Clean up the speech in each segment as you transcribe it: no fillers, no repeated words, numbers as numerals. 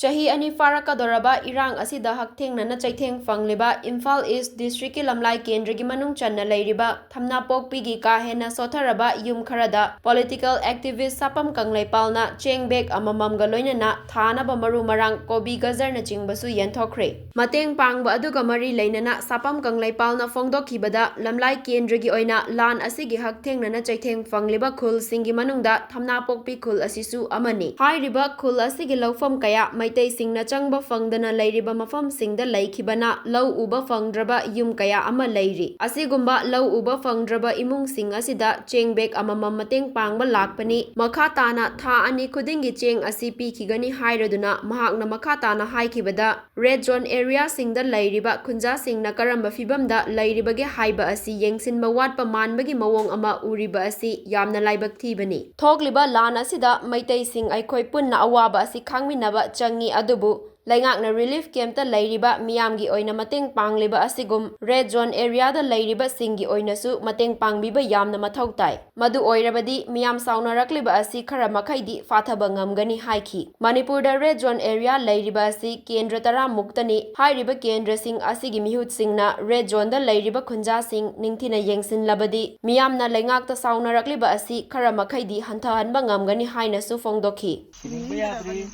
Chahi ani farakadoraba irang asida hakthengna chaitheng fangliba Imphal East District ki lamlai kendra gi manung channa leiriba thamna pokpi gi ka hena sotharaba yum kharada political activist Sapam Kangleipal na chengbek amamam ga loinana thana ba maru marang kobi gajar na chingbasu yenthokre mateng pangba aduga mari leinana Sapam Kangleipal na fongdokhibada lamlai kendra gi oina lan asigi hakthengna chaitheng fangliba khul singi manungda thamna pokpi khul asisu amani hairiba khul asigi lawfam kaya Maitai singna changba fangdana leiriba mafam singda laikhibana lau uba fangdraba yum kaya ama leiri asigumba lau uba fangdraba imung sing asida chengbek amamam mateng pangba lakpani makha tana tha ani khudingi cheng asi pikhigani hairaduna mahakna makha tana haikhibada red zone area singda leiriba khunja singna karamba fibamda leiribage haiba asi yengsinba watpa manbagi mawong ama uriba asi yamna laibak thibani thokliba lan asida maitai sing aikhoi punna awaba asi khangminaba adubu laingakna relief camp ta leiriba miyamgi oina mateng pangliba asigum red zone area da leiriba singi oinasu mateng pangbiba yamna mathau tai madu oirabadi miyam sauna rakliba asi khara makhaidi fathaba ngamgani haiki manipur da red zone area leiriba asi kendra tara muktani hairiba kendra sing asigi mihut singna red zone da leiriba khunja sing ningthina yengsin labadi miyamna laingak ta sauna rakliba asi khara makhaidi hanthahanba ngamgani hainasu fongdokhi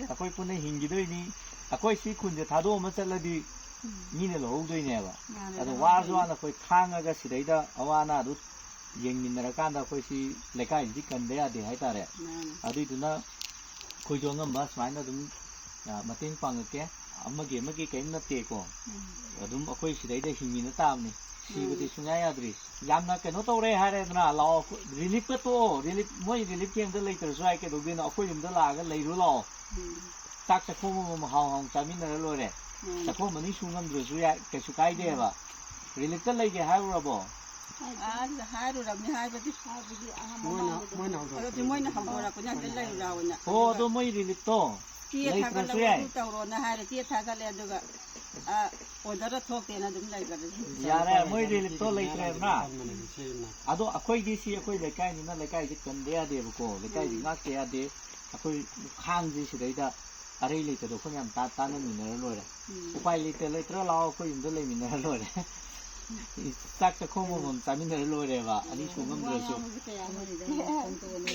akoi pune hingidoini akoi si khunje thado ma chaladi mine lohoudoineba ado warjwana koi khangaga sidaida awana adu yengminara kanda koi si lekai di kande ade haitare adiduna koi jongamba smaina dum mateng pangake amage kaimna teko adum akoi sidaida hingina tamni sibudi sunya yadri yamna keno tore hare dna law relief to relief moi relief camp da leitar sai ke dogina akoi yumda laga leiru law Chak Meteng hong chaminara lore chakho mani sungam drusu ya kesu kaideba relief ta lege haurabo oh do moi relief to leitrasu ya yare moi relief to leitre na ado akoi disi akoi lekai ni na lekai di kande ade ko lekai di ngak te ade akoi khang ji sidaida Are later the Koyam Tatan and Mineral. Why later law for him the Mineral. It's such a common Saminero, and he's